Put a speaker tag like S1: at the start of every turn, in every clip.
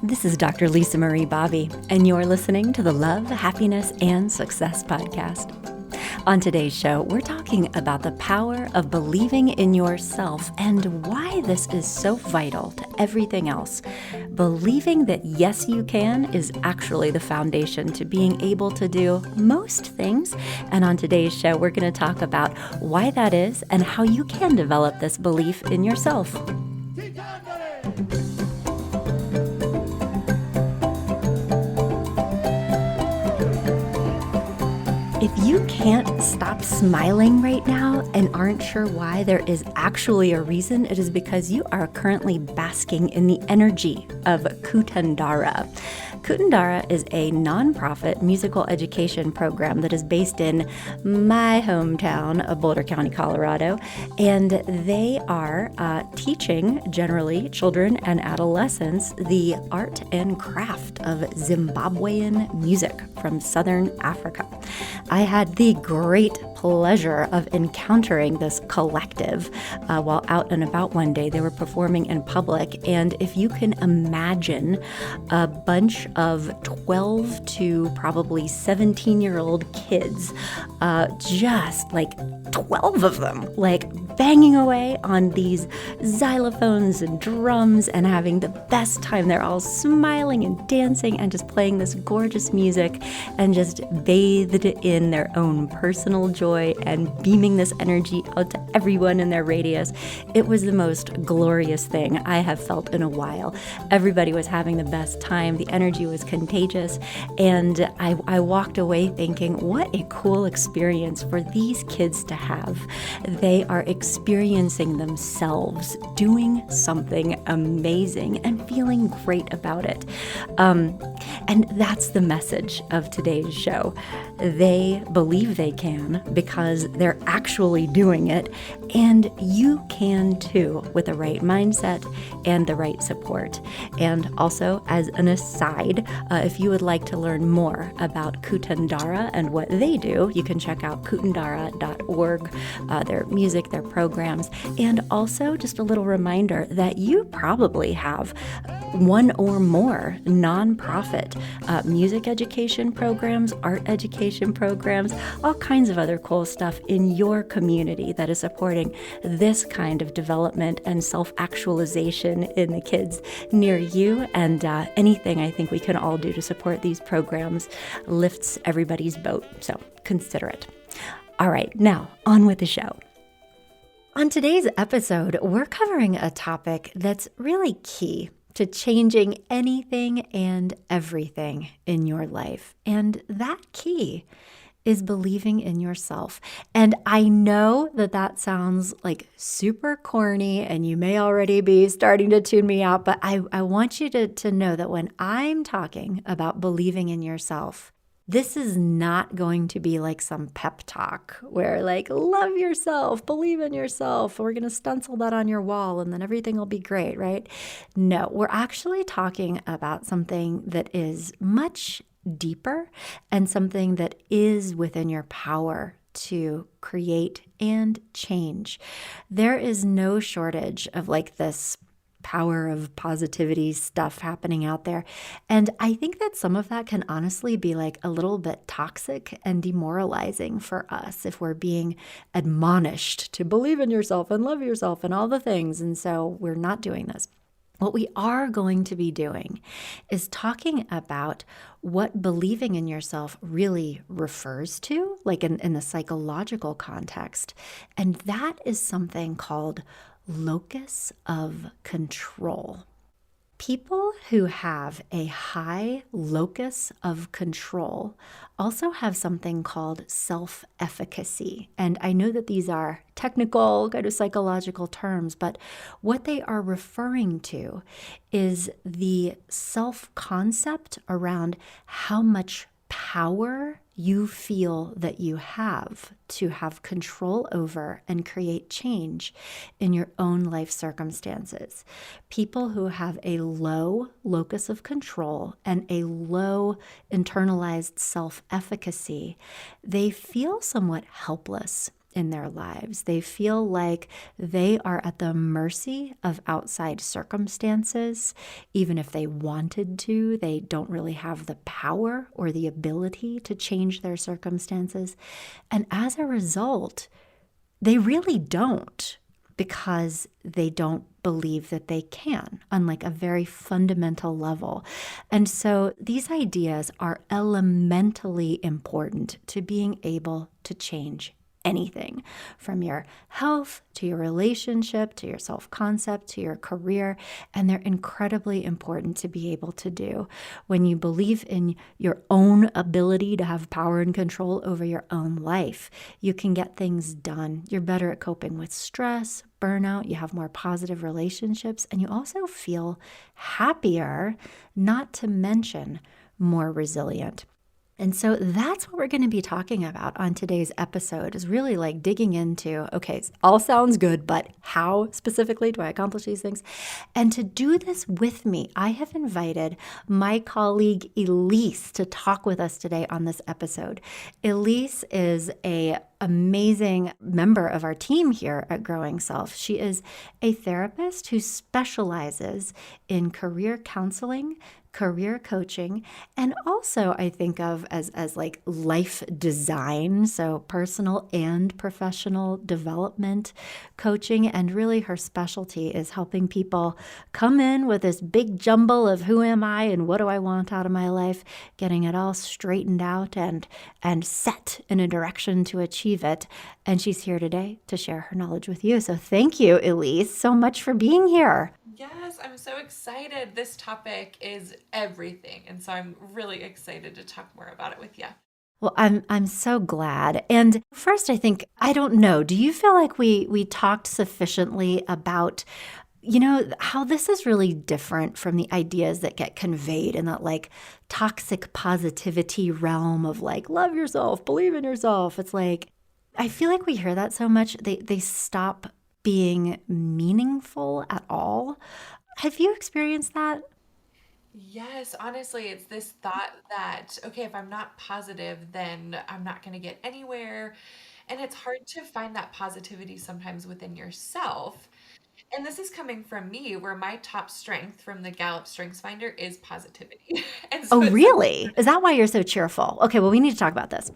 S1: This is Dr. Lisa Marie Bobby, and you're listening to the Love, Happiness, and Success podcast. On today's show, we're talking about the power of believing in yourself and why this is so vital to everything else. Believing that yes, you can is actually the foundation to being able to do most things. And on today's show, we're going to talk about why that is and how you can develop this belief in yourself. If you can't stop smiling right now and aren't sure why, there is actually a reason. It is because you are currently basking in the energy of Kutandara. Kutandara is a nonprofit musical education program that is based in my hometown of Boulder County, Colorado, and they are teaching generally children and adolescents the art and craft of Zimbabwean music from Southern Africa. I had the great pleasure of encountering this collective while out and about one day. They were performing in public, and if you can imagine a bunch of 12 to probably 17-year-old kids, just like 12 of them, like banging away on these xylophones and drums and having the best time. They're all smiling and dancing and just playing this gorgeous music and just bathed in their own personal joy and beaming this energy out to everyone in their radius. It was the most glorious thing I have felt in a while. Everybody was having the best time. The energy was contagious. And I walked away thinking, what a cool experience for these kids to have. They are experiencing themselves doing something amazing and feeling great about it. And that's the message of today's show. They believe they can because they're actually doing it, and you can too with the right mindset and the right support. And also, as an aside, if you would like to learn more about Kutandara and what they do, you can check out kutandara.org, their music, their programs, and also just a little reminder that you probably have one or more nonprofit music education programs, art education programs, all kinds of other cool stuff in your community that is supporting this kind of development and self-actualization in the kids near you. And anything I think we can all do to support these programs lifts everybody's boat. So consider it. All right, now on with the show. On today's episode, we're covering a topic that's really key to changing anything and everything in your life. And that key is believing in yourself. And I know that that sounds like super corny and you may already be starting to tune me out, but I want you to know that when I'm talking about believing in yourself, this is not going to be like some pep talk where like, love yourself, believe in yourself. We're going to stencil that on your wall and then everything will be great, right? No, we're actually talking about something that is much deeper and something that is within your power to create and change. There is no shortage of like this power of positivity stuff happening out there. And I think that some of that can honestly be like a little bit toxic and demoralizing for us if we're being admonished to believe in yourself and love yourself and all the things. And so we're not doing this. What we are going to be doing is talking about what believing in yourself really refers to, like in the psychological context. And that is something called Locus of Control. People who have a high locus of control also have something called self-efficacy. And I know that these are technical, kind of psychological terms, but what they are referring to is the self-concept around how much power you feel that you have to have control over and create change in your own life circumstances. People who have a low locus of control and a low internalized self-efficacy, they feel somewhat helpless in their lives. They feel like they are at the mercy of outside circumstances. Even if they wanted to, they don't really have the power or the ability to change their circumstances. And as a result, they really don't, because they don't believe that they can on like a very fundamental level. And so these ideas are elementally important to being able to change anything, from your health to your relationship to your self-concept to your career. And they're incredibly important to be able to do. When you believe in your own ability to have power and control over your own life, you can get things done. You're better at coping with stress, burnout, you have more positive relationships, and you also feel happier, not to mention more resilient. And so that's what we're going to be talking about on today's episode, is really like digging into, okay, all sounds good, but how specifically do I accomplish these things? And to do this with me, I have invited my colleague Elise to talk with us today on this episode. Elise is an amazing member of our team here at Growing Self. She is a therapist who specializes in career counseling, career coaching, and also I think of as like life design, so personal and professional development coaching. And really her specialty is helping people come in with this big jumble of who am I and what do I want out of my life, getting it all straightened out and set in a direction to achieve it. And she's here today to share her knowledge with you. So thank you, Elise, so much for being here.
S2: Yes, I'm so excited. This topic is everything. And so I'm really excited to talk more about it with you.
S1: Well, I'm so glad. And first, I think, I don't know, do you feel like we talked sufficiently about, how this is really different from the ideas that get conveyed in that like toxic positivity realm of like, love yourself, believe in yourself? It's like, I feel like we hear that so much, they stop being meaningful at all. Have you experienced that?
S2: Yes, honestly, it's this thought that, okay, if I'm not positive, then I'm not going to get anywhere. And it's hard to find that positivity sometimes within yourself. And this is coming from me, where my top strength from the Gallup Strengths Finder is positivity. And
S1: Oh,
S2: so it's something.
S1: really? Is that why you're so cheerful? Okay, well, we need to talk about this.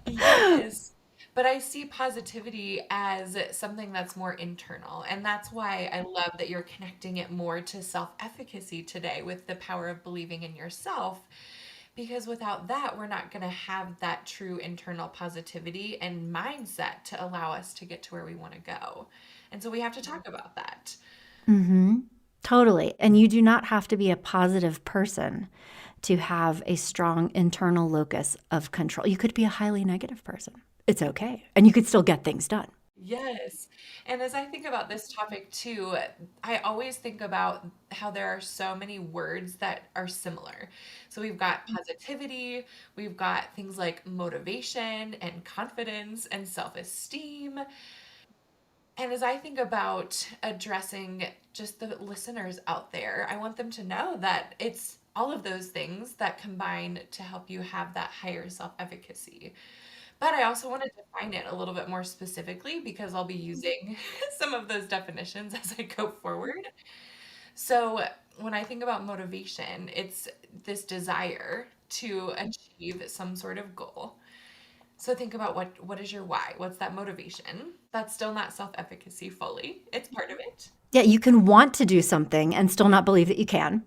S2: Yes. But I see positivity as something that's more internal. And that's why I love that you're connecting it more to self efficacy today with the power of believing in yourself. Because without that, we're not going to have that true internal positivity and mindset to allow us to get to where we want to go. And so we have to talk about that.
S1: Mm-hmm. Totally. And you do not have to be a positive person to have a strong internal locus of control. You could be a highly negative person. It's okay. And you could still get things done.
S2: Yes. And as I think about this topic too, I always think about how there are so many words that are similar. So we've got positivity, we've got things like motivation and confidence and self-esteem. And as I think about addressing just the listeners out there, I want them to know that it's all of those things that combine to help you have that higher self-efficacy. But I also want to define it a little bit more specifically because I'll be using some of those definitions as I go forward. So, when I think about motivation, it's this desire to achieve some sort of goal. So think about what is your why? What's that motivation? That's still not self-efficacy fully. It's part of it.
S1: Yeah, you can want to do something and still not believe that you can.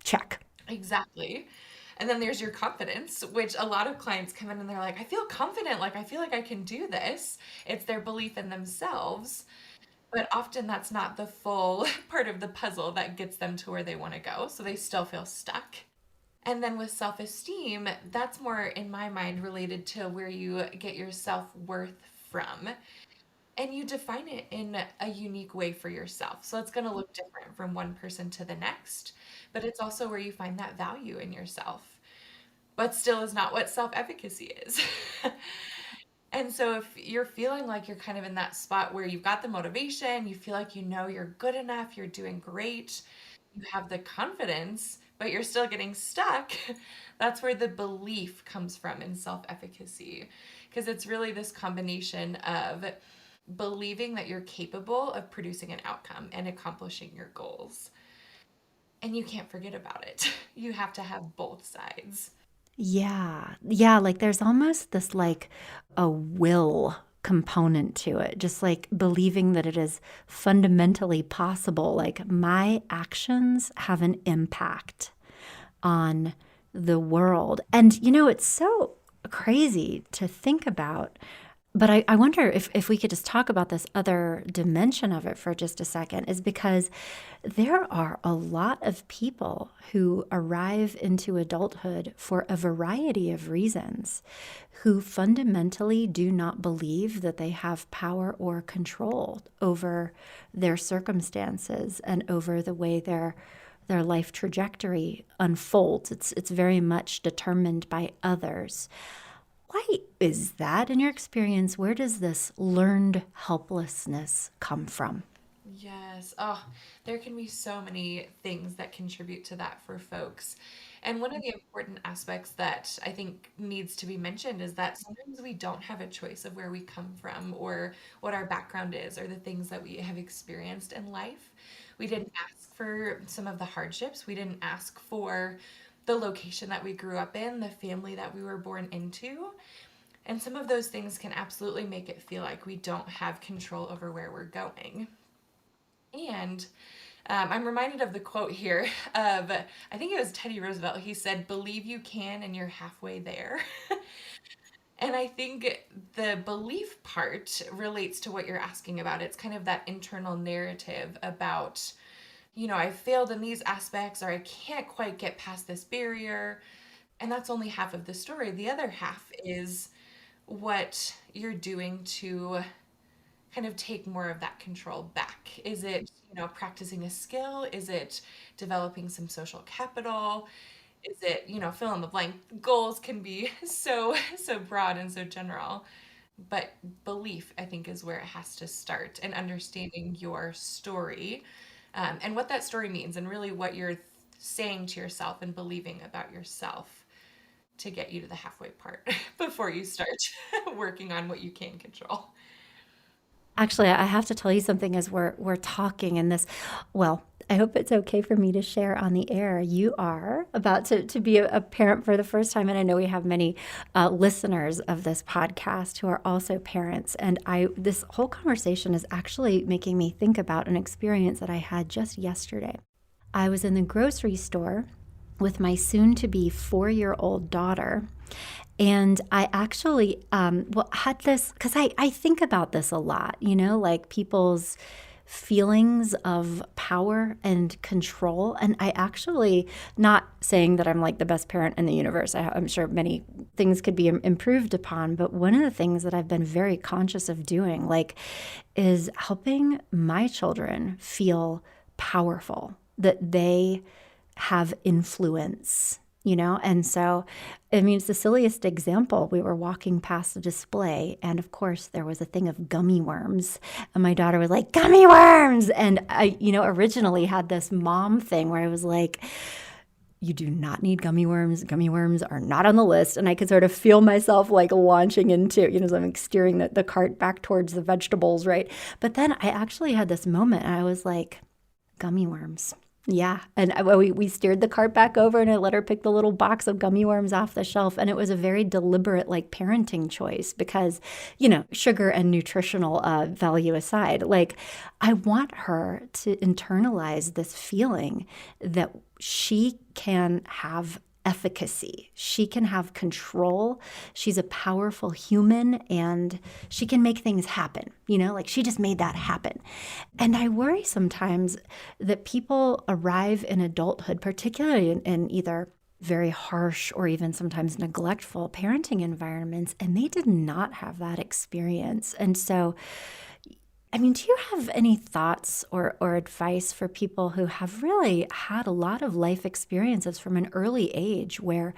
S1: Check.
S2: Exactly. And then there's your confidence, which a lot of clients come in and they're like, I feel confident, like I feel like I can do this. It's their belief in themselves. But often that's not the full part of the puzzle that gets them to where they want to go. So they still feel stuck. And then with self esteem, that's more in my mind related to where you get your self worth from. And you define it in a unique way for yourself. So it's going to look different from one person to the next, but it's also where you find that value in yourself, but still is not what self efficacy is. And so if you're feeling like you're kind of in that spot where you've got the motivation, you feel like you know you're good enough, you're doing great, you have the confidence, but you're still getting stuck, that's where the belief comes from in self efficacy. because it's really this combination of believing that you're capable of producing an outcome and accomplishing your goals. And you can't forget about it. You have to have both sides.
S1: Yeah. Yeah, like there's almost this like a will component to it, just like believing that it is fundamentally possible. Like my actions have an impact on the world. And, it's so crazy to think about. But I wonder if we could just talk about this other dimension of it for just a second, is because there are a lot of people who arrive into adulthood for a variety of reasons who fundamentally do not believe that they have power or control over their circumstances and over the way their life trajectory unfolds. It's very much determined by others. Why is that in your experience? Where does this learned helplessness come from?
S2: Yes. Oh, there can be so many things that contribute to that for folks. And one of the important aspects that I think needs to be mentioned is that sometimes we don't have a choice of where we come from or what our background is or the things that we have experienced in life. We didn't ask for some of the hardships. We didn't ask for the location that we grew up in, the family that we were born into. And some of those things can absolutely make it feel like we don't have control over where we're going. And I'm reminded of the quote here of, I think it was Teddy Roosevelt. He said, "Believe you can, and you're halfway there." And I think the belief part relates to what you're asking about. It's kind of that internal narrative about, I failed in these aspects, or I can't quite get past this barrier. And that's only half of the story. The other half is what you're doing to kind of take more of that control back. Is it, practicing a skill? Is it developing some social capital? Is it, fill in the blank? Goals can be so broad and so general. But belief, I think, is where it has to start, and understanding your story, and what that story means, and really what you're saying to yourself and believing about yourself to get you to the halfway part before you start working on what you can control.
S1: Actually, I have to tell you something as we're talking in this. Well, I hope it's okay for me to share on the air. You are about to be a parent for the first time, and I know we have many listeners of this podcast who are also parents. And this whole conversation is actually making me think about an experience that I had just yesterday. I was in the grocery store with my soon-to-be 4-year-old daughter. And I actually, had this, because I think about this a lot, like people's feelings of power and control. And I actually, not saying that I'm like the best parent in the universe, I'm sure many things could be improved upon, but one of the things that I've been very conscious of doing, like, is helping my children feel powerful, that they have influence. And so, I mean, it's the silliest example. We were walking past a display, and of course, there was a thing of gummy worms. And my daughter was like, "Gummy worms!" And I, originally had this mom thing where I was like, "You do not need gummy worms. Gummy worms are not on the list." And I could sort of feel myself like launching into, so I'm like steering the cart back towards the vegetables, right? But then I actually had this moment, and I was like, "Gummy worms." Yeah. And we steered the cart back over, and I let her pick the little box of gummy worms off the shelf. And it was a very deliberate, like, parenting choice because, sugar and nutritional value aside, like, I want her to internalize this feeling that she can have efficacy. She can have control. She's a powerful human, and she can make things happen, like she just made that happen. And I worry sometimes that people arrive in adulthood, particularly in either very harsh or even sometimes neglectful parenting environments, and they did not have that experience. And so, I mean, do you have any thoughts or advice for people who have really had a lot of life experiences from an early age where,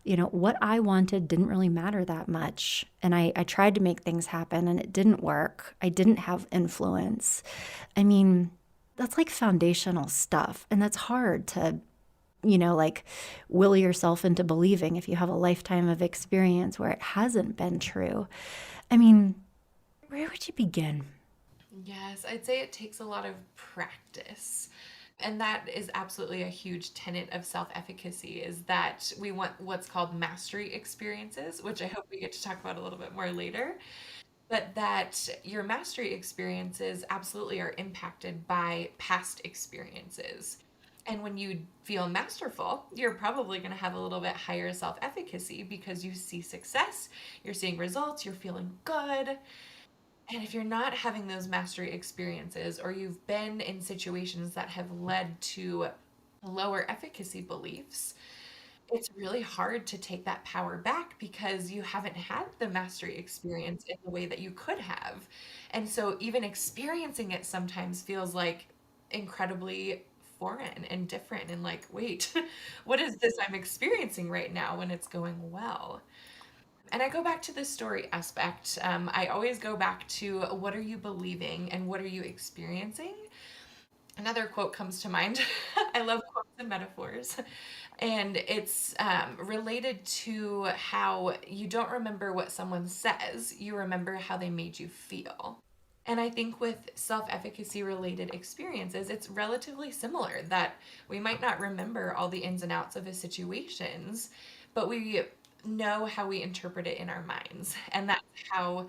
S1: what I wanted didn't really matter that much. And I tried to make things happen and it didn't work. I didn't have influence. I mean, that's like foundational stuff. And that's hard to like will yourself into believing if you have a lifetime of experience where it hasn't been true. I mean, where would you begin?
S2: Yes, I'd say it takes a lot of practice. And that is absolutely a huge tenet of self-efficacy is that we want what's called mastery experiences, which I hope we get to talk about a little bit more later. But that your mastery experiences absolutely are impacted by past experiences. And when you feel masterful, you're probably going to have a little bit higher self efficacy because you see success, you're seeing results, you're feeling good. And if you're not having those mastery experiences, or you've been in situations that have led to lower efficacy beliefs, it's really hard to take that power back because you haven't had the mastery experience in the way that you could have. And so even experiencing it sometimes feels like incredibly foreign and different and like, wait, what is this I'm experiencing right now when it's going well? And I go back to the story aspect. I always go back to what are you believing and what are you experiencing? Another quote comes to mind. I love quotes and metaphors. And it's related to how you don't remember what someone says, you remember how they made you feel. And I think with self efficacy related experiences, it's relatively similar that we might not remember all the ins and outs of a situations, but we know how we interpret it in our minds. And that's how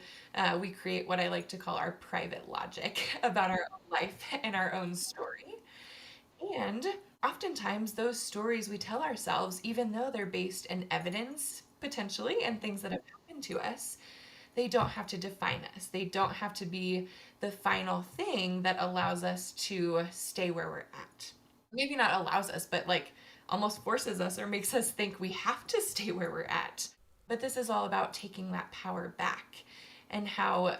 S2: we create what I like to call our private logic about our own life and our own story. And oftentimes, those stories we tell ourselves, even though they're based in evidence, potentially, and things that have happened to us, they don't have to define us. They don't have to be the final thing that allows us to stay where we're at. Maybe not allows us, but like almost forces us or makes us think we have to stay where we're at. But this is all about taking that power back and how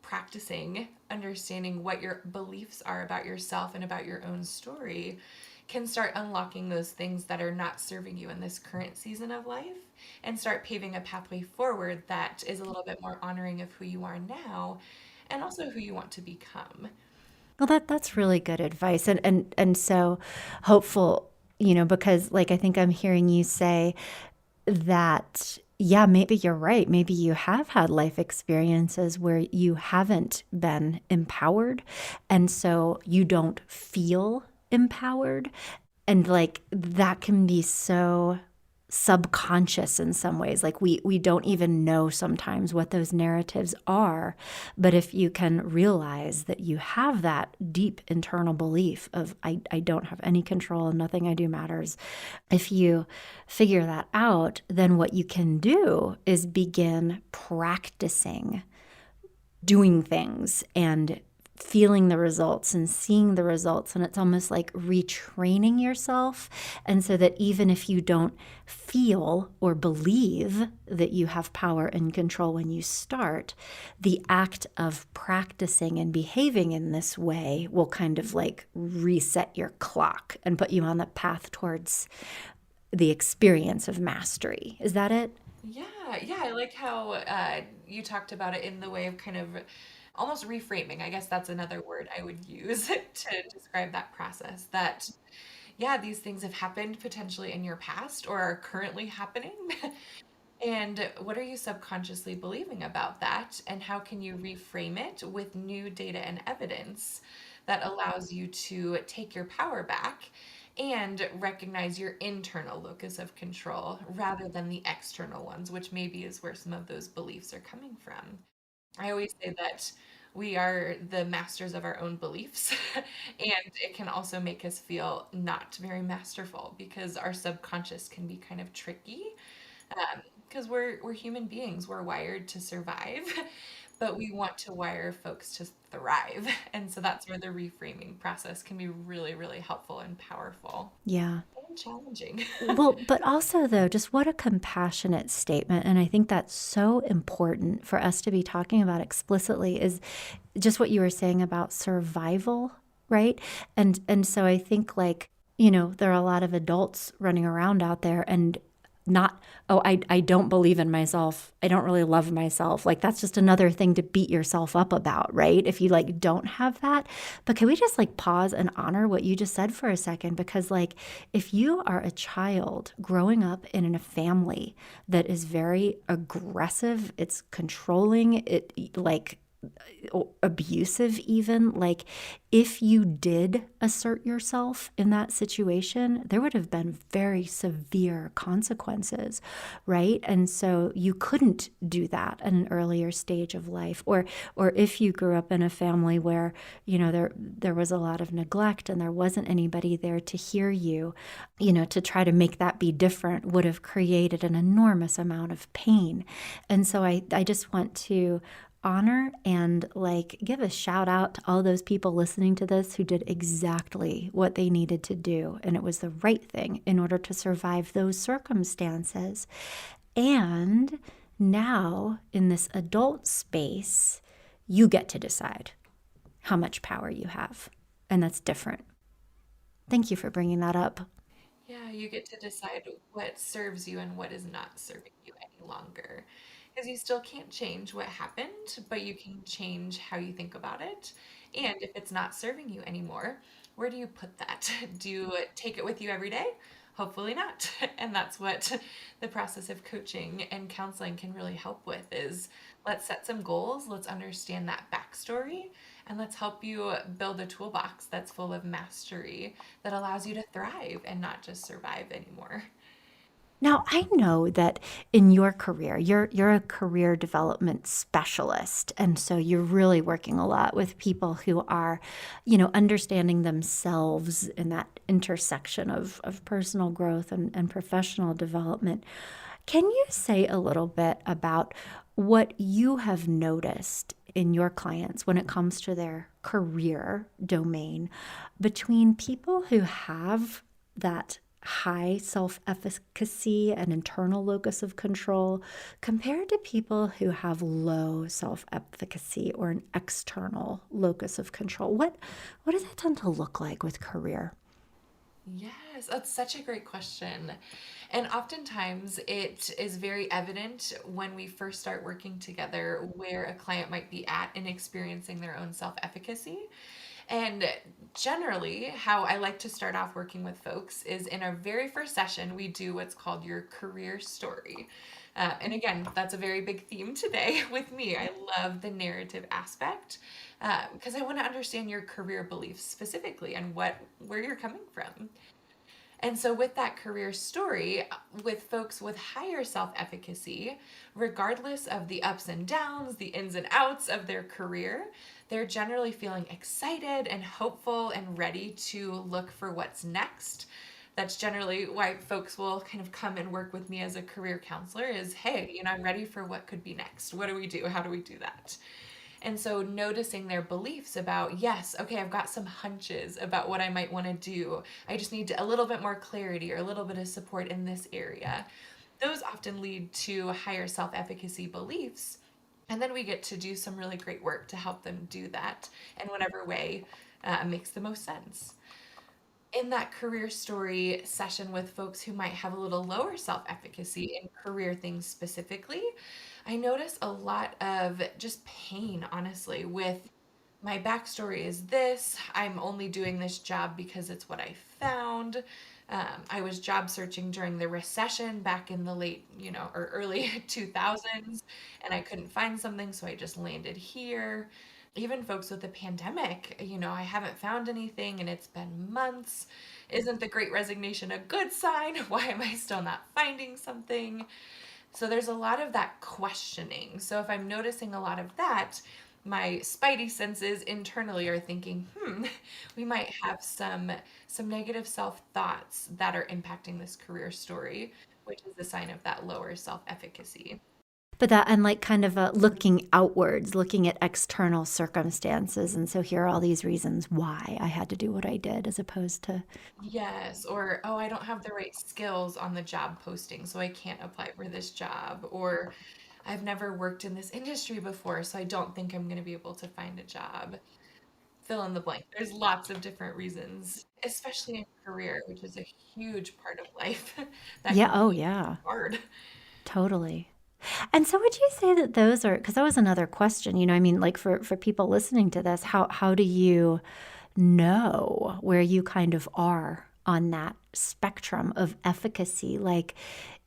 S2: practicing understanding what your beliefs are about yourself and about your own story can start unlocking those things that are not serving you in this current season of life and start paving a pathway forward that is a little bit more honoring of who you are now and also who you want to become.
S1: Well, that's really good advice, and so hopeful, because like I think I'm hearing you say that, yeah, maybe you're right. Maybe you have had life experiences where you haven't been empowered, and so you don't feel empowered. And like that can be so subconscious in some ways. Like we don't even know sometimes what those narratives are. But if you can realize that you have that deep internal belief of I don't have any control, nothing I do matters. If you figure that out, then what you can do is begin practicing doing things and feeling the results and seeing the results. And it's almost like retraining yourself. And so that even if you don't feel or believe that you have power and control when you start, the act of practicing and behaving in this way will kind of like reset your clock and put you on the path towards the experience of mastery. Is that it?
S2: Yeah, I like how you talked about it in the way of kind of almost reframing. I guess that's another word I would use to describe that process. That, yeah, these things have happened potentially in your past or are currently happening. And what are you subconsciously believing about that? And how can you reframe it with new data and evidence that allows you to take your power back and recognize your internal locus of control rather than the external ones, which maybe is where some of those beliefs are coming from. I always say that we are the masters of our own beliefs, and it can also make us feel not very masterful because our subconscious can be kind of tricky. Because we're human beings, we're wired to survive, but we want to wire folks to thrive, and so that's where the reframing process can be really, really helpful and powerful
S1: Yeah.
S2: and challenging.
S1: Well, but also, though, just what a compassionate statement. And I think that's so important for us to be talking about explicitly is just what you were saying about survival, right? And so I think like, there are a lot of adults running around out there and not, oh, I don't believe in myself. I don't really love myself. Like, that's just another thing to beat yourself up about, right? If you like don't have that. But can we just like pause and honor what you just said for a second? Because, like, if you are a child growing up in a family that is very aggressive, it's controlling, it like abusive, even, like, if you did assert yourself in that situation, there would have been very severe consequences, right? And so you couldn't do that at an earlier stage of life. Or if you grew up in a family where, there was a lot of neglect and there wasn't anybody there to hear you, to try to make that be different would have created an enormous amount of pain. And so I just want to honor and like give a shout out to all those people listening to this who did exactly what they needed to do, and it was the right thing in order to survive those circumstances. And now in this adult space, you get to decide how much power you have, and that's different. Thank you for bringing that up.
S2: Yeah, you get to decide what serves you and what is not serving you any longer. Because you still can't change what happened, but you can change how you think about it. And if it's not serving you anymore, where do you put that? Do you take it with you every day? Hopefully not. And that's what the process of coaching and counseling can really help with is let's set some goals, let's understand that backstory, and let's help you build a toolbox that's full of mastery that allows you to thrive and not just survive anymore.
S1: Now, I know that in your career, you're a career development specialist, and so you're really working a lot with people who are, understanding themselves in that intersection of personal growth and professional development. Can you say a little bit about what you have noticed in your clients when it comes to their career domain between people who have that high self efficacy and internal locus of control compared to people who have low self efficacy or an external locus of control? What does that tend to look like with career?
S2: Yes, that's such a great question. And oftentimes it is very evident when we first start working together where a client might be at in experiencing their own self efficacy. And generally, how I like to start off working with folks is in our very first session, we do what's called your career story. And again, that's a very big theme today with me. I love the narrative aspect because I want to understand your career beliefs specifically and where you're coming from. And so, with that career story, with folks with higher self efficacy, regardless of the ups and downs, the ins and outs of their career, they're generally feeling excited and hopeful and ready to look for what's next. That's generally why folks will kind of come and work with me as a career counselor is, hey, I'm ready for what could be next. What do we do? How do we do that? And so noticing their beliefs about, yes, okay, I've got some hunches about what I might want to do. I just need a little bit more clarity or a little bit of support in this area. Those often lead to higher self efficacy beliefs. And then we get to do some really great work to help them do that in whatever way makes the most sense. In that career story session with folks who might have a little lower self efficacy in career things specifically, I notice a lot of just pain, honestly, with my backstory is this. I'm only doing this job because it's what I found. I was job searching during the recession back in the late, or early 2000s, and I couldn't find something, so I just landed here. Even folks with the pandemic, I haven't found anything and it's been months. Isn't the great resignation a good sign? Why am I still not finding something? So there's a lot of that questioning. So if I'm noticing a lot of that, my spidey senses internally are thinking, we might have some negative self-thoughts that are impacting this career story, which is a sign of that lower self-efficacy.
S1: But that, and like kind of looking outwards, looking at external circumstances. And so here are all these reasons why I had to do what I did, as opposed to,
S2: Yes, or oh, I don't have the right skills on the job posting, so I can't apply for this job. Or I've never worked in this industry before, so I don't think I'm going to be able to find a job. fill in the blank. There's lots of different reasons, especially in career, which is a huge part of life that
S1: Yeah.
S2: can
S1: Oh,
S2: be
S1: yeah.
S2: hard.
S1: Totally. And so would you say that those are, because that was another question, I mean, like for people listening to this, how do you know where you kind of are on that spectrum of efficacy? Like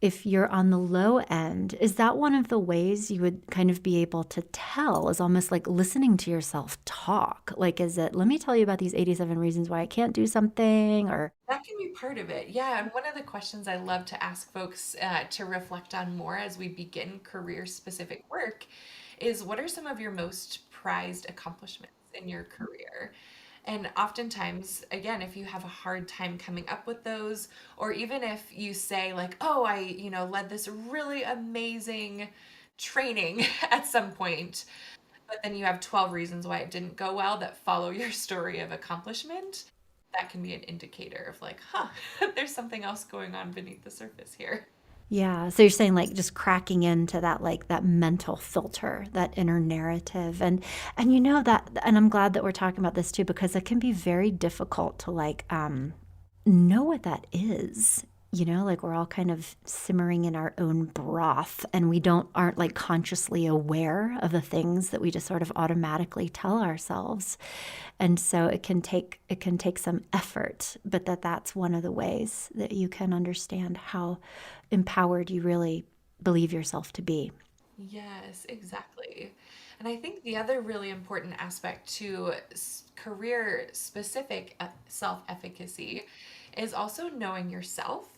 S1: if you're on the low end, is that one of the ways you would kind of be able to tell, is almost like listening to yourself talk? Like, is it, let me tell you about these 87 reasons why I can't do something, or
S2: That can be part of it. Yeah. And one of the questions I love to ask folks to reflect on more as we begin career specific work is what are some of your most prized accomplishments in your career? And oftentimes, again, if you have a hard time coming up with those, or even if you say, like, oh, I, led this really amazing training at some point, but then you have 12 reasons why it didn't go well that follow your story of accomplishment, that can be an indicator of like, huh, there's something else going on beneath the surface here.
S1: yeah. So you're saying like just cracking into that, like that mental filter, that inner narrative. And that, and I'm glad that we're talking about this too, because it can be very difficult to like know what that is. Like we're all kind of simmering in our own broth and we aren't like consciously aware of the things that we just sort of automatically tell ourselves. And so it can take some effort, but that's one of the ways that you can understand how empowered you really believe yourself to be.
S2: Yes, exactly. And I think the other really important aspect to career specific self efficacy is also knowing yourself.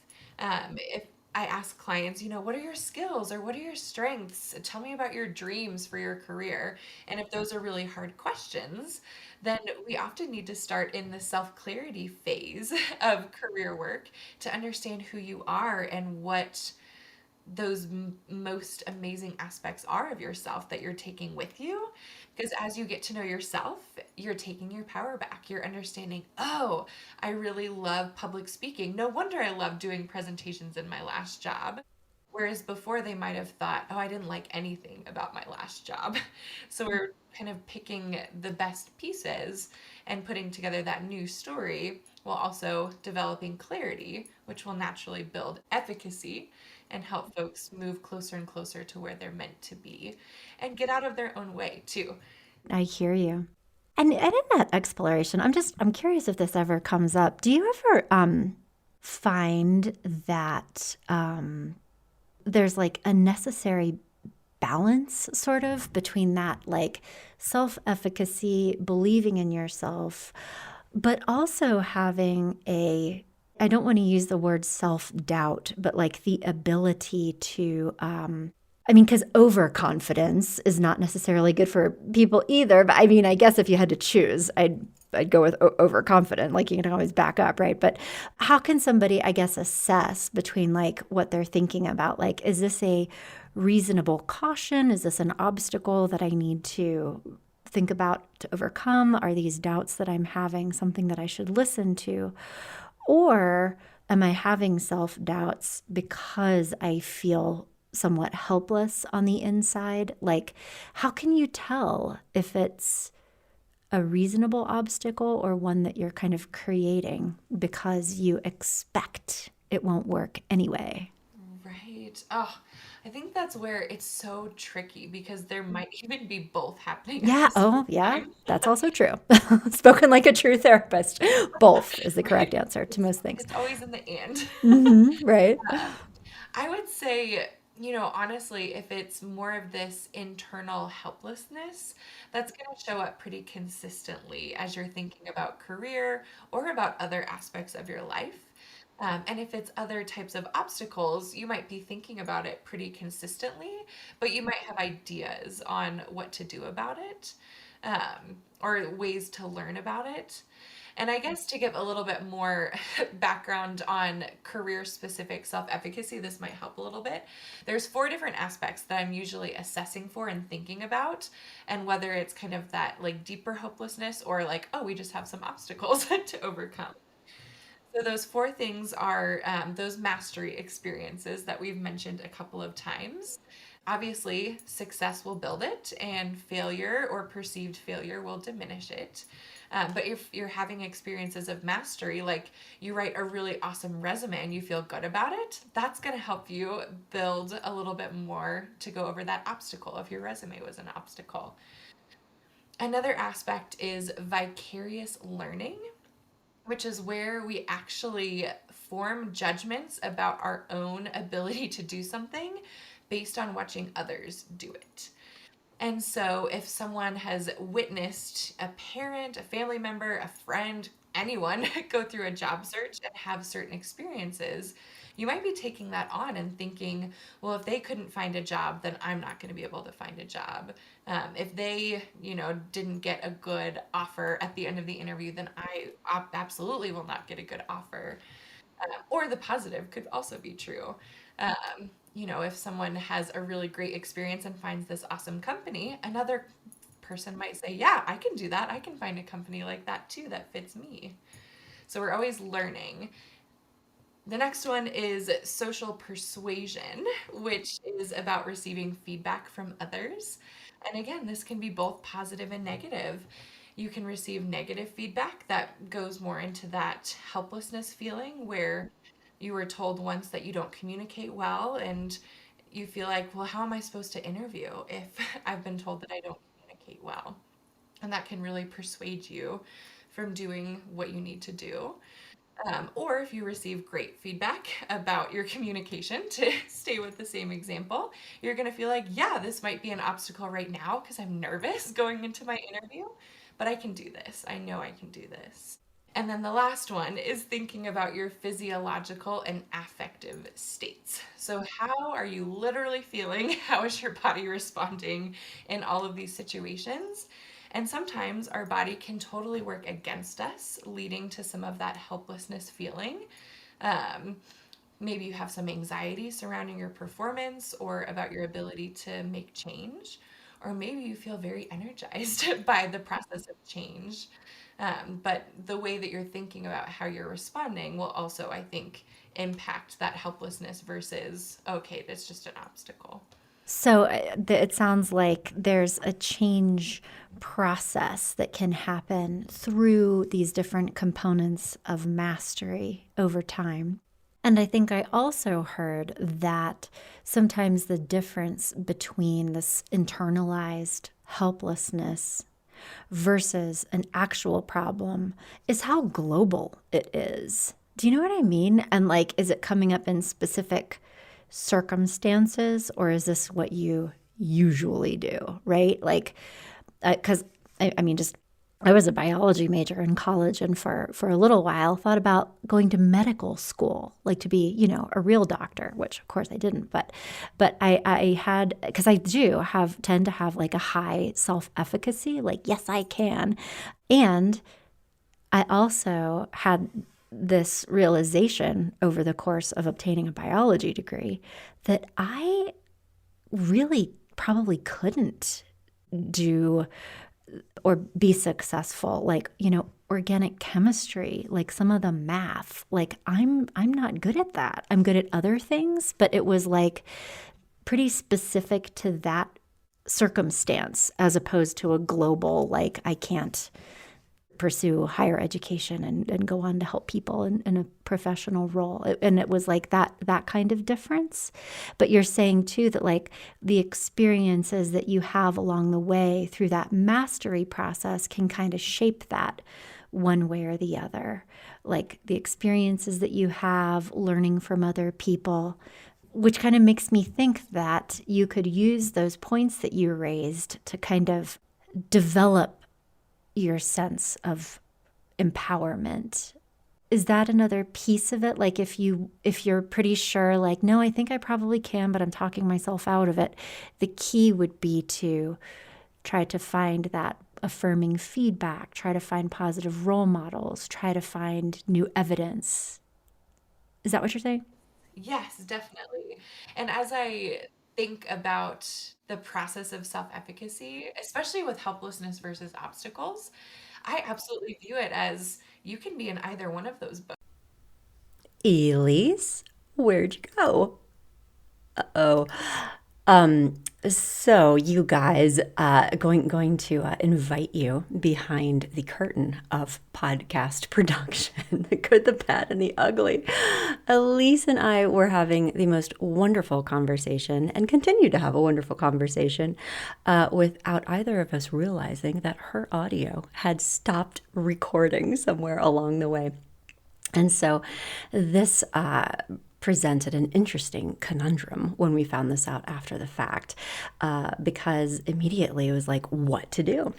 S2: If I ask clients, what are your skills or what are your strengths? Tell me about your dreams for your career. And if those are really hard questions, then we often need to start in the self clarity phase of career work to understand who you are and what those most amazing aspects are of yourself that you're taking with you. Because as you get to know yourself, you're taking your power back. You're understanding, oh, I really love public speaking. No wonder I love doing presentations in my last job. Whereas before they might have thought, oh, I didn't like anything about my last job. So we're kind of picking the best pieces and putting together that new story while also developing clarity, which will naturally build efficacy and help folks move closer and closer to where they're meant to be and get out of their own way too.
S1: I hear you. And in that exploration, I'm curious if this ever comes up. Do you ever find that there's like a necessary balance sort of between that like self-efficacy, believing in yourself, but also having I don't want to use the word self-doubt, but like the ability to I mean, because overconfidence is not necessarily good for people either. But I mean, I guess if you had to choose, I'd go with overconfident. Like you can always back up, right? But how can somebody, I guess, assess between like what they're thinking about? Like, is this a reasonable caution? Is this an obstacle that I need to think about to overcome? Are these doubts that I'm having something that I should listen to? Or am I having self doubts because I feel somewhat helpless on the inside? Like, how can you tell if it's a reasonable obstacle or one that you're kind of creating because you expect it won't work anyway?
S2: Right. Oh, I think that's where it's so tricky because there might even be both happening at
S1: Yeah.
S2: the same
S1: Oh, yeah.
S2: time.
S1: That's also true. Spoken like a true therapist. Both is the correct
S2: Right.
S1: answer to
S2: It's
S1: most things.
S2: it's always in the and.
S1: Right.
S2: I would say, honestly, if it's more of this internal helplessness, that's going to show up pretty consistently as you're thinking about career or about other aspects of your life. And if it's other types of obstacles, you might be thinking about it pretty consistently, but you might have ideas on what to do about it, or ways to learn about it. And I guess to give a little bit more background on career specific self efficacy, this might help a little bit. There's four different aspects that I'm usually assessing for and thinking about, and whether it's kind of that like deeper hopelessness or like, oh, we just have some obstacles to overcome. So those four things are those mastery experiences that we've mentioned a couple of times. Obviously, success will build it, and failure or perceived failure will diminish it. But if you're having experiences of mastery, like you write a really awesome resume and you feel good about it, that's going to help you build a little bit more to go over that obstacle if your resume was an obstacle. Another aspect is vicarious learning, which is where we actually form judgments about our own ability to do something based on watching others do it. And so, if someone has witnessed a parent, a family member, a friend, anyone go through a job search and have certain experiences, you might be taking that on and thinking, well, if they couldn't find a job, then I'm not going to be able to find a job. If they, didn't get a good offer at the end of the interview, then I absolutely will not get a good offer. Or the positive could also be true. If someone has a really great experience and finds this awesome company, another person might say, yeah, I can do that. I can find a company like that too that fits me. So we're always learning. The next one is social persuasion, which is about receiving feedback from others. And again, this can be both positive and negative. You can receive negative feedback that goes more into that helplessness feeling where you were told once that you don't communicate well and you feel like, well, how am I supposed to interview if I've been told that I don't communicate well? And that can really persuade you from doing what you need to do. Or if you receive great feedback about your communication, to stay with the same example, you're going to feel like, yeah, this might be an obstacle right now because I'm nervous going into my interview, but I can do this. I know I can do this. And then the last one is thinking about your physiological and affective states. So, how are you literally feeling? How is your body responding in all of these situations? And sometimes our body can totally work against us, leading to some of that helplessness feeling. Um, Maybe you have some anxiety surrounding your performance or about your ability to make change. Or maybe you feel very energized by the process of change. But the way that you're thinking about how you're responding will also, I think, impact that helplessness versus, okay, that's just an obstacle.
S1: So it sounds like there's a change process that can happen through these different components of mastery over time. And I think I also heard that sometimes the difference between this internalized helplessness versus an actual problem is how global it is. Do you know what I mean? And like, is it coming up in specific circumstances or is this what you usually do? Right? Like, because I mean, just I was a biology major in college and for a little while thought about going to medical school, like to be, a real doctor, which of course I didn't, but I had, because I do tend to have like a high self-efficacy, like, yes, I can. And I also had this realization over the course of obtaining a biology degree that I really probably couldn't do or be successful, like, organic chemistry, like some of the math. Like I'm not good at that. I'm good at other things, but it was like pretty specific to that circumstance as opposed to a global, like I can't pursue higher education and go on to help people in a professional role. And it was like that kind of difference. But you're saying too that like the experiences that you have along the way through that mastery process can kind of shape that one way or the other. Like the experiences that you have learning from other people, which kind of makes me think that you could use those points that you raised to kind of develop your sense of empowerment. Is that another piece of it? Like if you're pretty sure, like, no, I think I probably can, but I'm talking myself out of it, the key would be to try to find that affirming feedback, try to find positive role models, try to find new evidence. Is that what you're saying?
S2: Yes, definitely. And as I think about the process of self efficacy, especially with helplessness versus obstacles, I absolutely view it as you can be in either one of those boats.
S1: Elise, where'd you go? Uh-oh. So you guys, going to invite you behind the curtain of podcast production, the good, the bad, and the ugly. Elise and I were having the most wonderful conversation and continue to have a wonderful conversation without either of us realizing that her audio had stopped recording somewhere along the way. And so this presented an interesting conundrum when we found this out after the fact, because immediately it was like, what to do?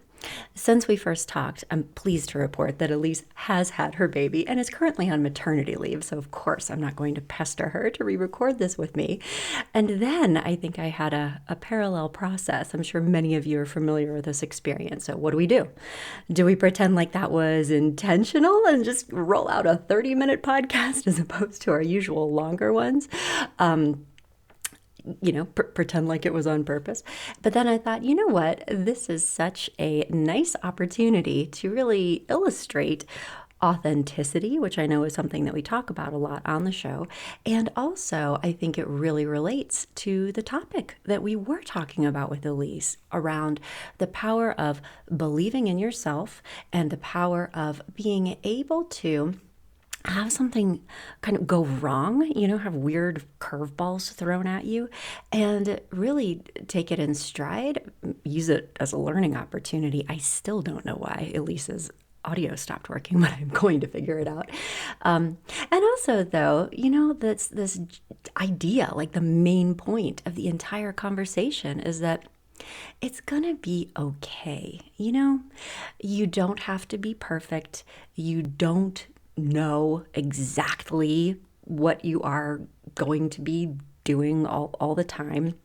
S1: Since we first talked, I'm pleased to report that Elise has had her baby and is currently on maternity leave. So, of course, I'm not going to pester her to re record this with me. And then I think I had a parallel process. I'm sure many of you are familiar with this experience. So, what do? Do we pretend like that was intentional and just roll out a 30-minute podcast as opposed to our usual longer ones? Pretend like it was on purpose. But then I thought, you know what? This is such a nice opportunity to really illustrate authenticity, which I know is something that we talk about a lot on the show. And also, I think it really relates to the topic that we were talking about with Elise around the power of believing in yourself and the power of being able to have something kind of go wrong, have weird curveballs thrown at you, and really take it in stride, use it as a learning opportunity. I still don't know why Elise's audio stopped working, but I'm going to figure it out. And also, though, this idea, like the main point of the entire conversation is that it's going to be okay. You don't have to be perfect. You don't know exactly what you are going to be doing all the time.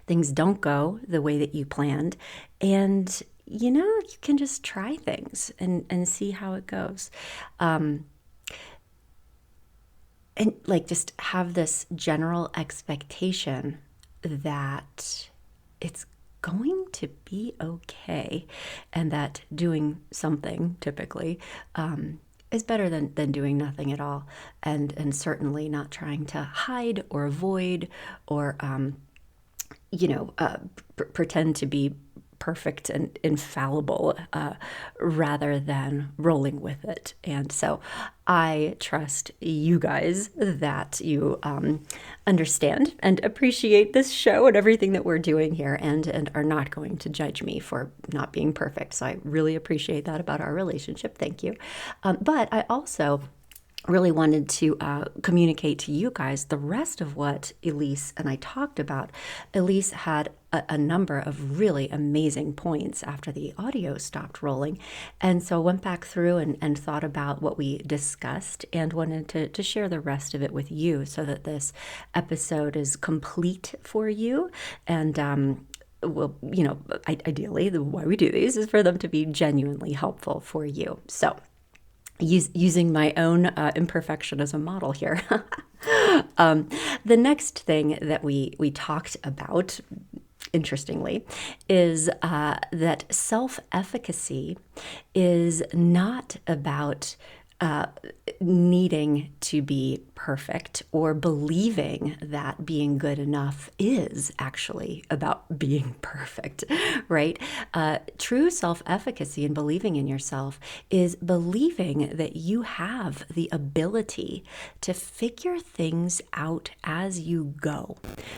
S1: Things don't go the way that you planned. And, you can just try things and see how it goes. And like just have this general expectation that it's going to be okay and that doing something typically is better than doing nothing at all, and certainly not trying to hide or avoid or pretend to be perfect and infallible rather than rolling with it. And so I trust you guys that you understand and appreciate this show and everything that we're doing here, and are not going to judge me for not being perfect. So I really appreciate that about our relationship. Thank you. But I also really wanted to communicate to you guys the rest of what Elise and I talked about. Elise had a number of really amazing points after the audio stopped rolling. And so I went back through and thought about what we discussed and wanted to share the rest of it with you so that this episode is complete for you. And well, ideally, why we do these is for them to be genuinely helpful for you. So using my own imperfection as a model here. The next thing that we talked about, interestingly, is that self-efficacy is not about needing to be perfect or believing that being good enough is actually about being perfect, right? True self-efficacy and believing in yourself is believing that you have the ability to figure things out as you go.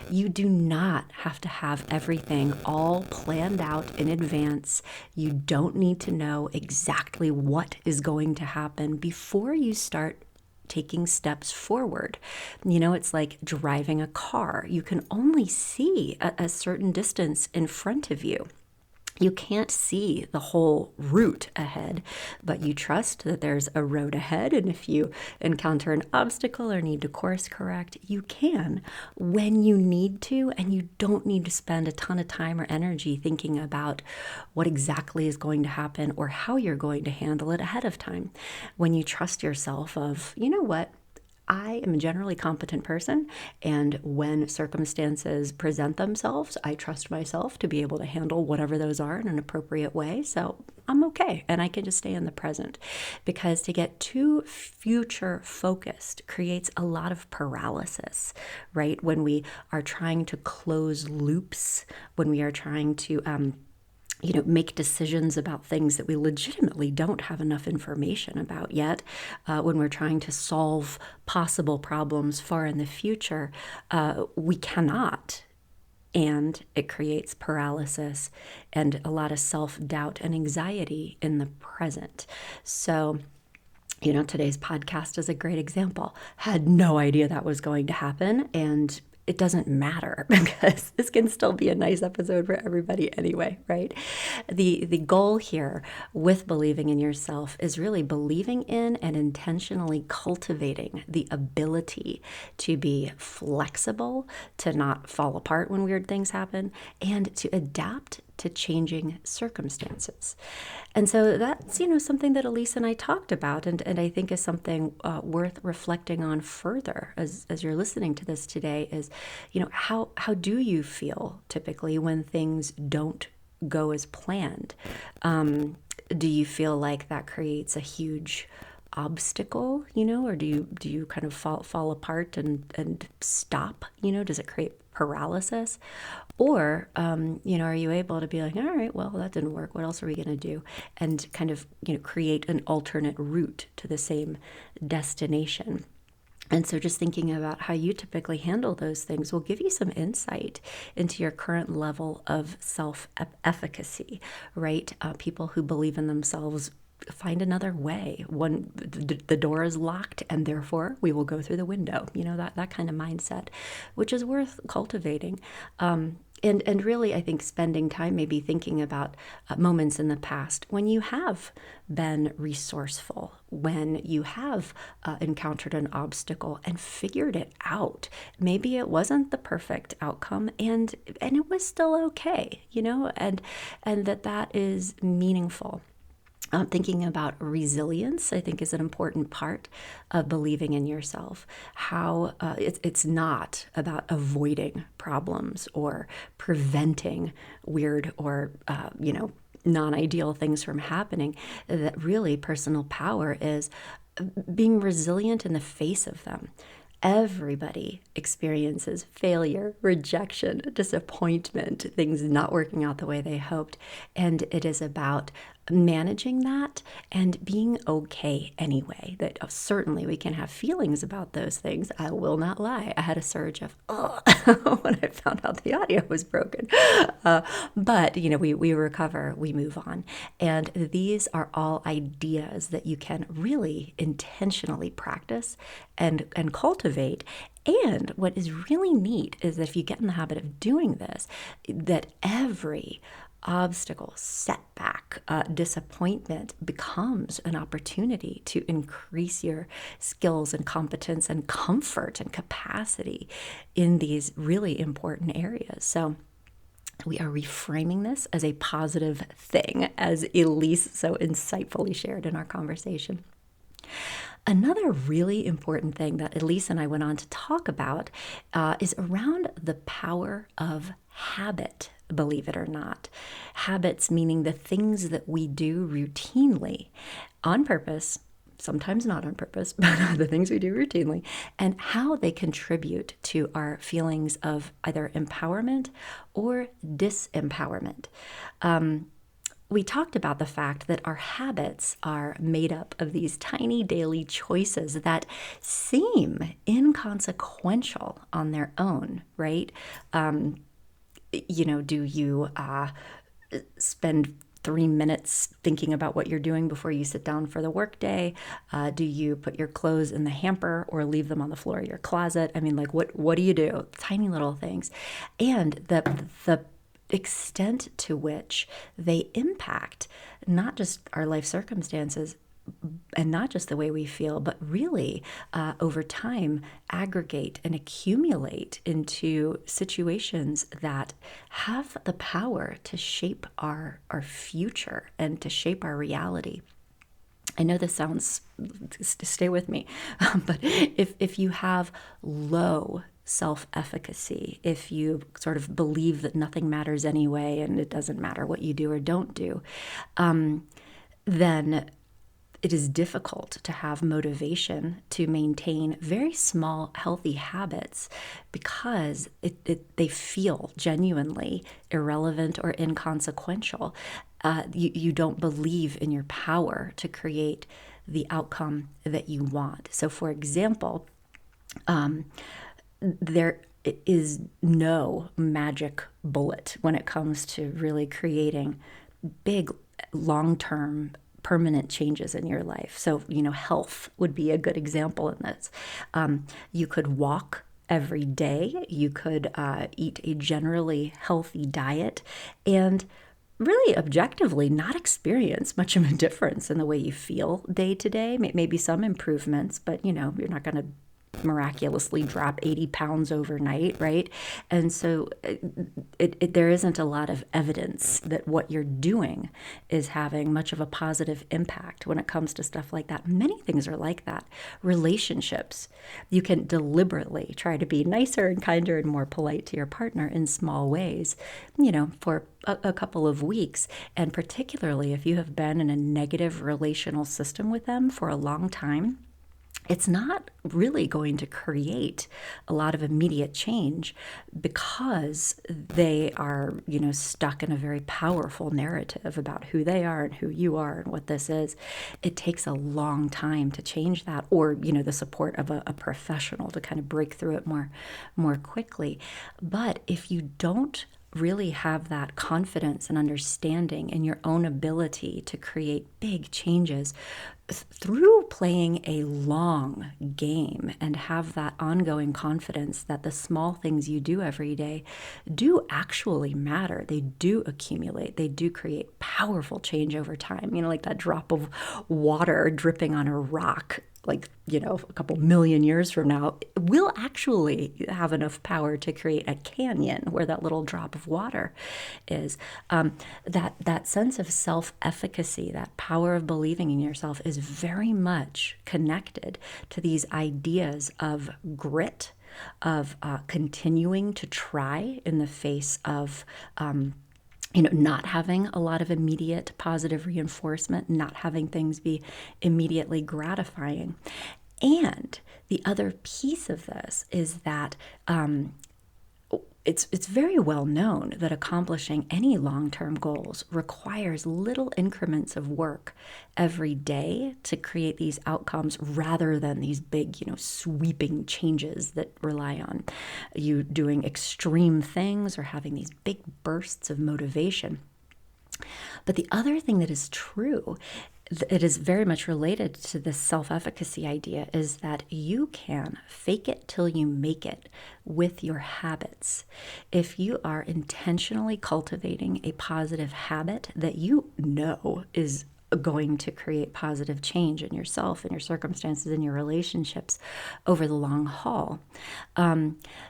S1: You do not have to have everything all planned out in advance. You don't need to know exactly what is going to happen before you start taking steps forward. It's like driving a car. You can only see a certain distance in front of you. You can't see the whole route ahead, but you trust that there's a road ahead. And if you encounter an obstacle or need to course correct, you can when you need to, and you don't need to spend a ton of time or energy thinking about what exactly is going to happen or how you're going to handle it ahead of time. When you trust yourself of, you know what, I am a generally competent person, and when circumstances present themselves, I trust myself to be able to handle whatever those are in an appropriate way. So I'm okay, and I can just stay in the present, because to get too future focused creates a lot of paralysis, right? When we are trying to close loops, when we are trying to make decisions about things that we legitimately don't have enough information about yet, when we're trying to solve possible problems far in the future, we cannot. And it creates paralysis and a lot of self-doubt and anxiety in the present. So, today's podcast is a great example. Had no idea that was going to happen, and it doesn't matter because this can still be a nice episode for everybody anyway, right? The goal here with believing in yourself is really believing in and intentionally cultivating the ability to be flexible, to not fall apart when weird things happen, and to adapt to changing circumstances. And so that's, something that Elise and I talked about, and I think is something worth reflecting on further as you're listening to this today is, how do you feel typically when things don't go as planned? Do you feel like that creates a huge obstacle, or do you kind of fall apart and stop? Does it create paralysis? Or, are you able to be like, all right, well, that didn't work. What else are we going to do? And kind of, create an alternate route to the same destination. And so just thinking about how you typically handle those things will give you some insight into your current level of self-efficacy, right? People who believe in themselves find another way when the door is locked, and therefore we will go through the window, that kind of mindset, which is worth cultivating. And really, I think spending time maybe thinking about moments in the past when you have been resourceful, when you have encountered an obstacle and figured it out. Maybe it wasn't the perfect outcome, and it was still okay, and that is meaningful. Thinking about resilience, I think, is an important part of believing in yourself. How it's not about avoiding problems or preventing weird or, non-ideal things from happening. That really personal power is being resilient in the face of them. Everybody experiences failure, rejection, disappointment, things not working out the way they hoped. And it is about managing that and being okay anyway. That certainly we can have feelings about those things. I will not lie. I had a surge of, when I found out the audio was broken. But, we recover, we move on. And these are all ideas that you can really intentionally practice and cultivate. And what is really neat is that if you get in the habit of doing this, that every obstacle, setback, disappointment becomes an opportunity to increase your skills and competence and comfort and capacity in these really important areas. So we are reframing this as a positive thing, as Elise so insightfully shared in our conversation. Another really important thing that Elise and I went on to talk about is around the power of habit, believe it or not. Habits meaning the things that we do routinely on purpose, sometimes not on purpose, but the things we do routinely, and how they contribute to our feelings of either empowerment or disempowerment. We talked about the fact that our habits are made up of these tiny daily choices that seem inconsequential on their own, right? Do you spend 3 minutes thinking about what you're doing before you sit down for the workday? Do you put your clothes in the hamper or leave them on the floor of your closet? I mean, like, what do you do? Tiny little things. And the extent to which they impact not just our life circumstances and not just the way we feel, but really over time aggregate and accumulate into situations that have the power to shape our future and to shape our reality. I know this sounds, stay with me, but if you have low self-efficacy, if you sort of believe that nothing matters anyway and it doesn't matter what you do or don't do, then it is difficult to have motivation to maintain very small, healthy habits because they feel genuinely irrelevant or inconsequential. You don't believe in your power to create the outcome that you want. So, for example, there is no magic bullet when it comes to really creating big, long term, permanent changes in your life. So, health would be a good example in this. You could walk every day, you could eat a generally healthy diet, and really objectively not experience much of a difference in the way you feel day to day. Maybe some improvements, but you're not going to miraculously drop 80 pounds overnight, right? And so there isn't a lot of evidence that what you're doing is having much of a positive impact when it comes to stuff like that. Many things are like that. Relationships, you can deliberately try to be nicer and kinder and more polite to your partner in small ways, for a couple of weeks. And particularly if you have been in a negative relational system with them for a long time, it's not really going to create a lot of immediate change because they are, stuck in a very powerful narrative about who they are and who you are and what this is. It takes a long time to change that, or, the support of a professional to kind of break through it more quickly. But if you don't really have that confidence and understanding in your own ability to create big changes through playing a long game and have that ongoing confidence that the small things you do every day do actually matter. They do accumulate. They do create powerful change over time. Like that drop of water dripping on a rock, like, a couple million years from now, will actually have enough power to create a canyon where that little drop of water is. That sense of self-efficacy, that power of believing in yourself, is very much connected to these ideas of grit, of continuing to try in the face of not having a lot of immediate positive reinforcement, not having things be immediately gratifying. And the other piece of this is that it's very well known that accomplishing any long-term goals requires little increments of work every day to create these outcomes, rather than these big, sweeping changes that rely on you doing extreme things or having these big bursts of motivation. But the other thing that is true, it is very much related to this self-efficacy idea, is that you can fake it till you make it with your habits. If you are intentionally cultivating a positive habit that you know is going to create positive change in yourself and your circumstances and your relationships over the long haul,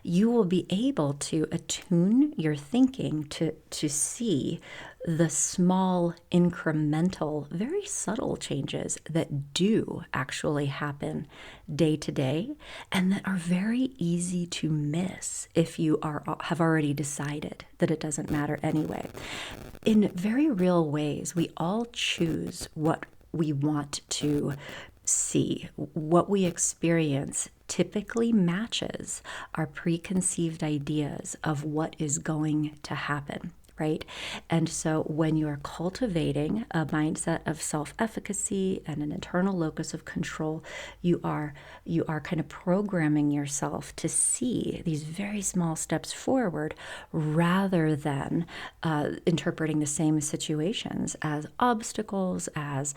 S1: you will be able to attune your thinking to see the small, incremental, very subtle changes that do actually happen day to day, and that are very easy to miss if you have already decided that it doesn't matter anyway. In very real ways, we all choose what we want to see. What we experience typically matches our preconceived ideas of what is going to happen, right? And so when you're cultivating a mindset of self-efficacy and an internal locus of control, you are kind of programming yourself to see these very small steps forward, rather than interpreting the same situations as obstacles, as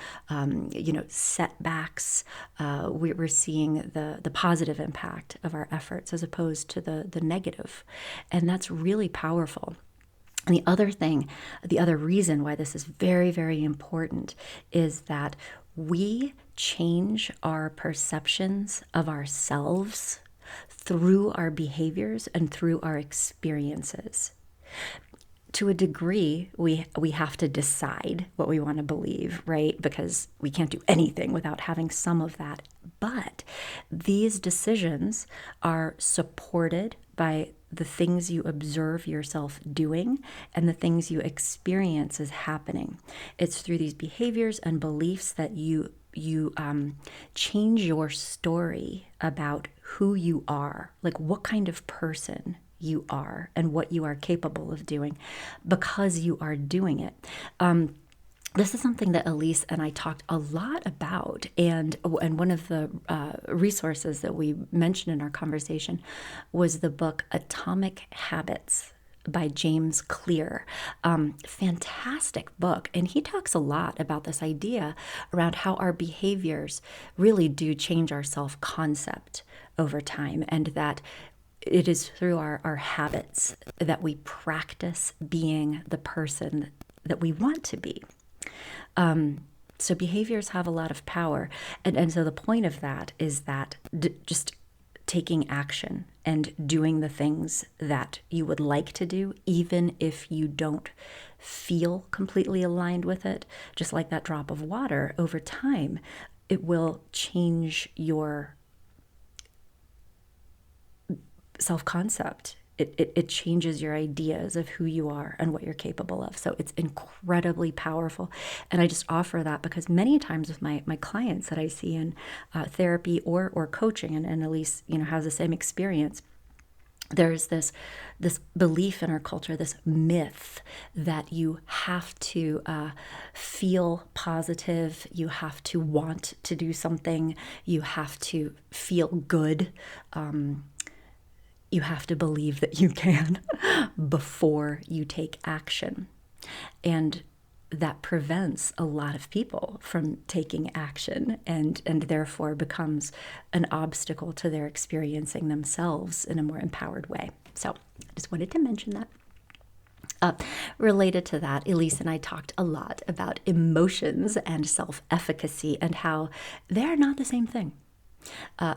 S1: setbacks. We're seeing the positive impact of our efforts as opposed to the negative, and that's really powerful. And the other reason why this is very, very important is that we change our perceptions of ourselves through our behaviors and through our experiences. to a degree, we have to decide what we want to believe, right? Because we can't do anything without having some of that. But these decisions are supported by the things you observe yourself doing and the things you experience as happening. It's through these behaviors and beliefs that you change your story about who you are, like what kind of person you are and what you are capable of doing because you are doing it. This is something that Elise and I talked a lot about, and one of the resources that we mentioned in our conversation was the book Atomic Habits by James Clear. Fantastic book. And he talks a lot about this idea around how our behaviors really do change our self-concept over time, and that it is through our habits that we practice being the person that we want to be. So behaviors have a lot of power. And so the point of that is that just taking action and doing the things that you would like to do, even if you don't feel completely aligned with it, just like that drop of water, over time, it will change your self-concept. It changes your ideas of who you are and what you're capable of. So it's incredibly powerful. And I just offer that because many times with my clients that I see in therapy or coaching, and Elise, has the same experience, there's this belief in our culture, this myth that you have to feel positive, you have to want to do something, you have to feel good. You have to believe that you can before you take action. And that prevents a lot of people from taking action and therefore becomes an obstacle to their experiencing themselves in a more empowered way. So I just wanted to mention that. Related to that, Elise and I talked a lot about emotions and self-efficacy and how they're not the same thing.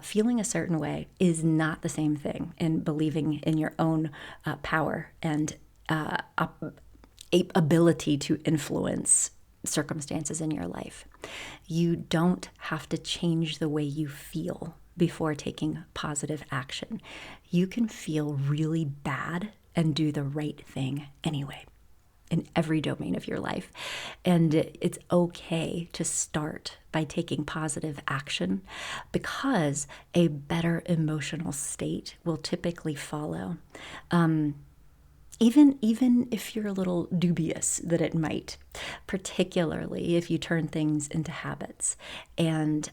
S1: Feeling a certain way is not the same thing in believing in your own power and ability to influence circumstances in your life. You don't have to change the way you feel before taking positive action. You can feel really bad and do the right thing anyway, in every domain of your life. And it's okay to start by taking positive action because a better emotional state will typically follow. Even if you're a little dubious that it might, particularly if you turn things into habits. And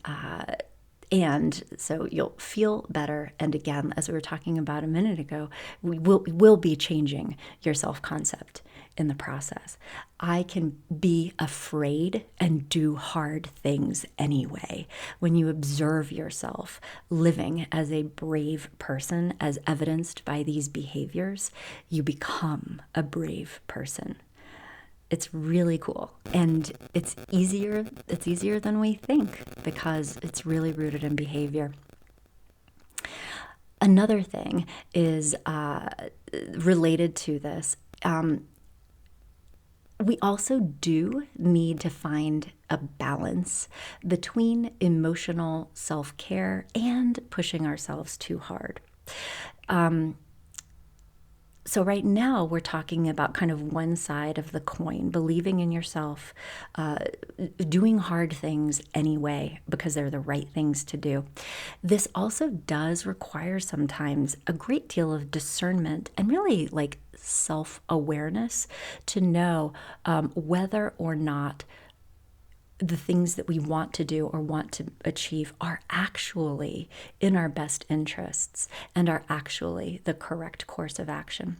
S1: so you'll feel better. And again, as we were talking about a minute ago, we will be changing your self-concept in the process. I can be afraid and do hard things anyway. When you observe yourself living as a brave person, as evidenced by these behaviors, you become a brave person. It's really cool, and it's easier than we think because it's really rooted in behavior. Another thing is related to this. We also do need to find a balance between emotional self-care and pushing ourselves too hard. So right now we're talking about kind of one side of the coin, believing in yourself, doing hard things anyway because they're the right things to do. This also does require sometimes a great deal of discernment and really like self-awareness to know whether or not the things that we want to do or want to achieve are actually in our best interests and are actually the correct course of action.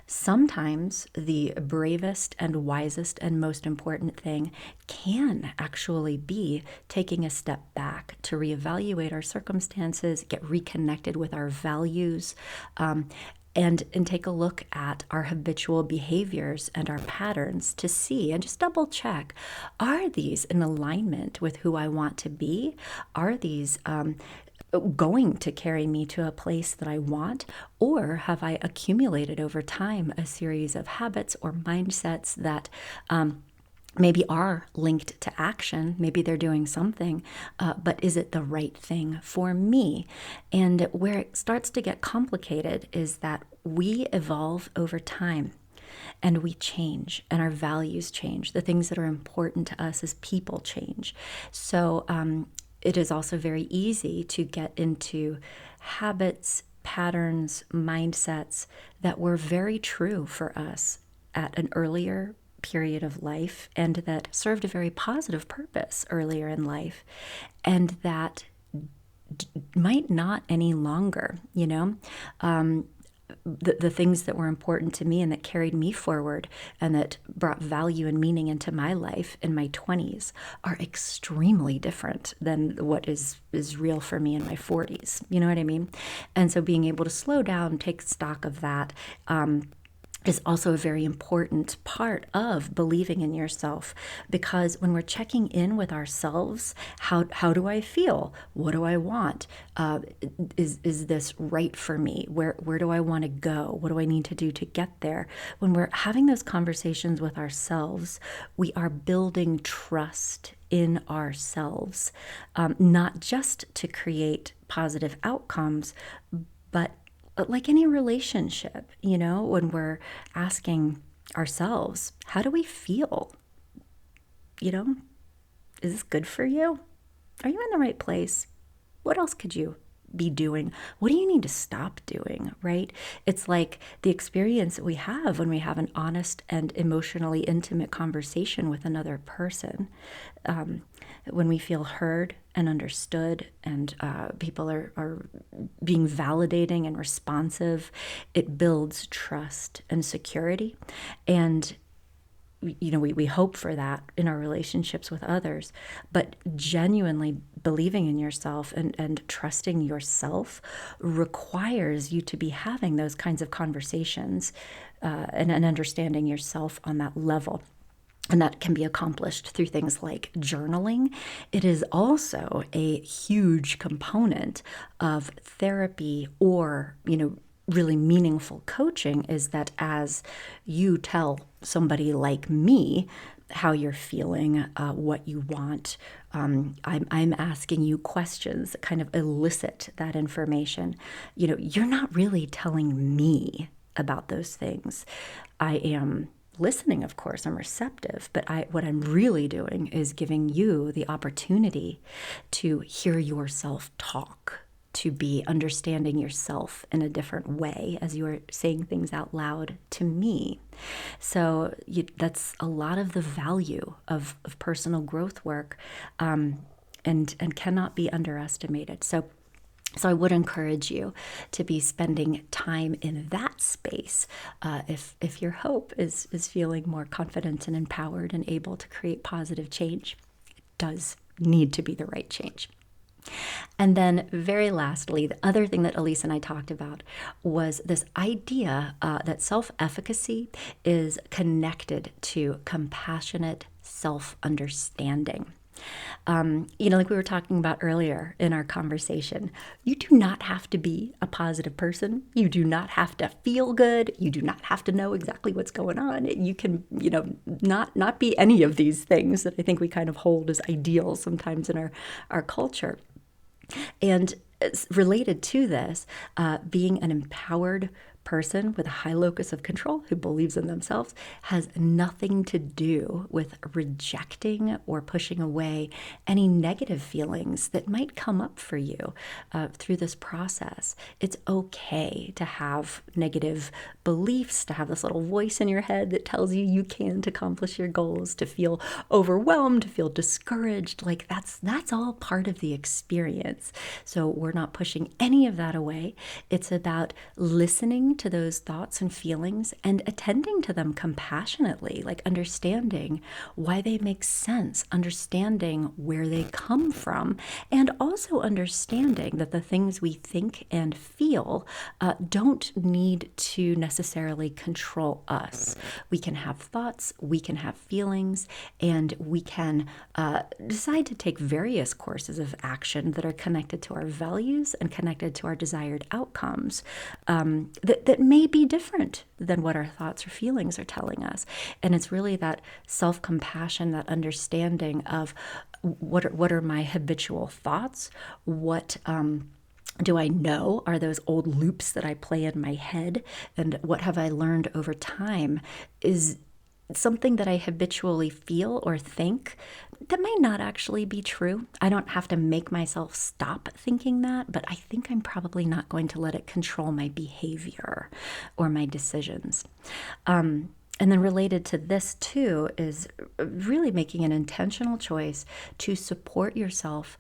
S1: Sometimes the bravest and wisest and most important thing can actually be taking a step back to reevaluate our circumstances, get reconnected with our values, and take a look at our habitual behaviors and our patterns to see and just double check, are these in alignment with who I want to be? Are these going to carry me to a place that I want? Or have I accumulated over time a series of habits or mindsets that maybe are linked to action? Maybe they're doing something, but is it the right thing for me? And where it starts to get complicated is that we evolve over time. And we change, and our values change. The things that are important to us as people change. So it is also very easy to get into habits, patterns, mindsets that were very true for us at an earlier period of life and that served a very positive purpose earlier in life, and that might not any longer, you know? The things that were important to me and that carried me forward and that brought value and meaning into my life in my 20s are extremely different than what is real for me in my 40s. You know what I mean? And so being able to slow down, take stock of that, is also a very important part of believing in yourself, because when we're checking in with ourselves, how do I feel? What do I want? Is this right for me? Where do I want to go? What do I need to do to get there? When we're having those conversations with ourselves, we are building trust in ourselves, not just to create positive outcomes, but like any relationship, you know, when we're asking ourselves, how do we feel? You know, is this good for you? Are you in the right place? What else could you be doing? What do you need to stop doing, right? It's like the experience that we have when we have an honest and emotionally intimate conversation with another person. When we feel heard and understood, and people are being validating and responsive, it builds trust and security. And you know, we hope for that in our relationships with others, but genuinely believing in yourself and trusting yourself requires you to be having those kinds of conversations, and understanding yourself on that level. And that can be accomplished through things like journaling. It is also a huge component of therapy or, you know, really meaningful coaching, is that as you tell somebody like me how you're feeling, what you want, I'm asking you questions that kind of elicit that information. You know, you're not really telling me about those things. I am listening, of course, I'm receptive, but what I'm really doing is giving you the opportunity to hear yourself talk, to be understanding yourself in a different way as you are saying things out loud to me. So that's a lot of the value of personal growth work, and cannot be underestimated. So I would encourage you to be spending time in that space, if your hope is feeling more confident and empowered and able to create positive change. It does need to be the right change. And then very lastly, the other thing that Elise and I talked about was this idea that self-efficacy is connected to compassionate self-understanding. You know, like we were talking about earlier in our conversation, you do not have to be a positive person. You do not have to feel good. You do not have to know exactly what's going on. You can, you know, not be any of these things that I think we kind of hold as ideals sometimes in our culture. And related to this, being an empowered person with a high locus of control who believes in themselves has nothing to do with rejecting or pushing away any negative feelings that might come up for you through this process. It's okay to have negative beliefs, to have this little voice in your head that tells you you can't accomplish your goals, to feel overwhelmed, to feel discouraged. Like that's all part of the experience. So we're not pushing any of that away. It's about listening to those thoughts and feelings and attending to them compassionately, like understanding why they make sense, understanding where they come from, and also understanding that the things we think and feel don't need to necessarily control us. We can have thoughts, we can have feelings, and we can decide to take various courses of action that are connected to our values and connected to our desired outcomes that may be different than what our thoughts or feelings are telling us. And it's really that self-compassion, that understanding of what are my habitual thoughts, what do I know are those old loops that I play in my head, and what have I learned over time is something that I habitually feel or think that may not actually be true. I don't have to make myself stop thinking that, but I think I'm probably not going to let it control my behavior or my decisions. And then related to this too is really making an intentional choice to support yourself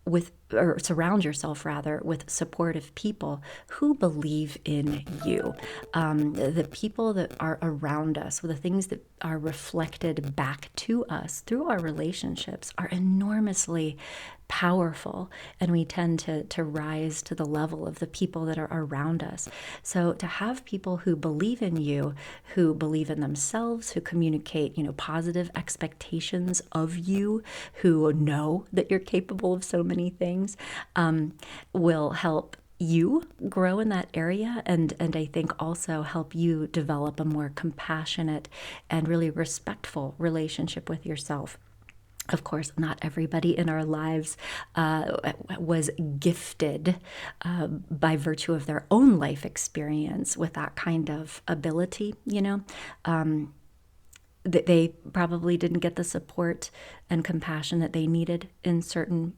S1: with, or surround yourself rather, with supportive people who believe in you. The people that are around us, the things that are reflected back to us through our relationships are enormously powerful, and we tend to rise to the level of the people that are around us. So to have people who believe in you, who believe in themselves, who communicate, positive expectations of you, who know that you're capable of so many things, will help you grow in that area, and I think also help you develop a more compassionate and really respectful relationship with yourself. Of course, not everybody in our lives was gifted by virtue of their own life experience with that kind of ability, that they probably didn't get the support and compassion that they needed in certain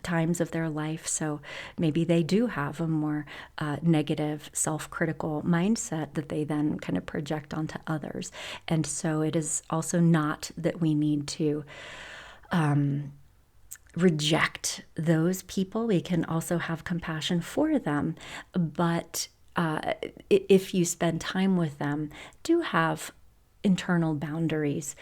S1: times of their life. So maybe they do have a more negative, self-critical mindset that they then kind of project onto others. And so it is also not that we need to reject those people. We can also have compassion for them. But if you spend time with them, do have internal boundaries.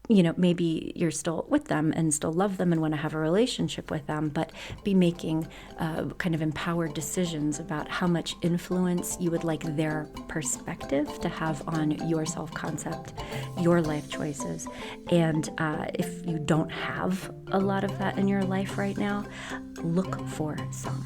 S1: Maybe you're still with them and still love them and want to have a relationship with them, but be making kind of empowered decisions about how much influence you would like their perspective to have on your self-concept, your life choices. And if you don't have a lot of that in your life right now, look for some.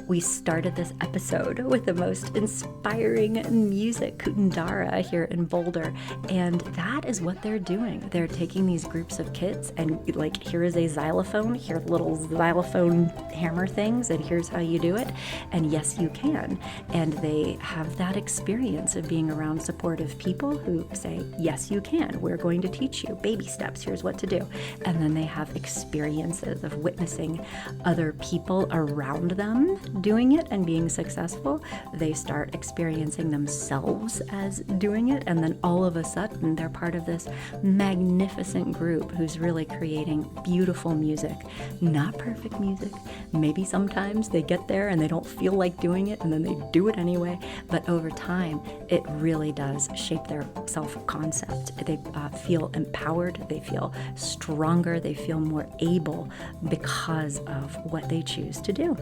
S1: We started this episode with the most inspiring music, Kutundara, here in Boulder, and that is what they're doing. They're taking these groups of kids and here is a xylophone, here are little xylophone hammer things, and here's how you do it, and yes, you can. And they have that experience of being around supportive people who say, yes, you can. We're going to teach you baby steps. Here's what to do. And then they have experiences of witnessing other people around them doing it and being successful. They start experiencing themselves as doing it, and then all of a sudden they're part of this magnificent group who's really creating beautiful music. Not perfect music. Maybe sometimes they get there and they don't feel like doing it, and then they do it anyway, but over time it really does shape their self-concept. They feel empowered, they feel stronger, they feel more able because of what they choose to do.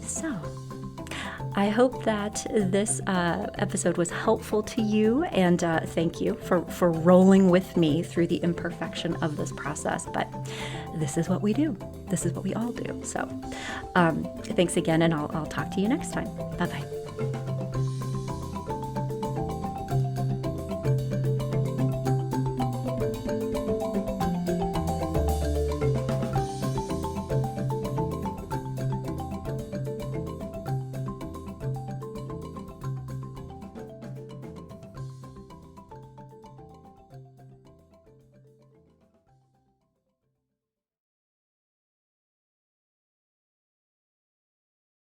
S1: So, I hope that this episode was helpful to you, and thank you for rolling with me through the imperfection of this process. But this is what we do. This is what we all do. So, thanks again, and I'll talk to you next time. Bye-bye.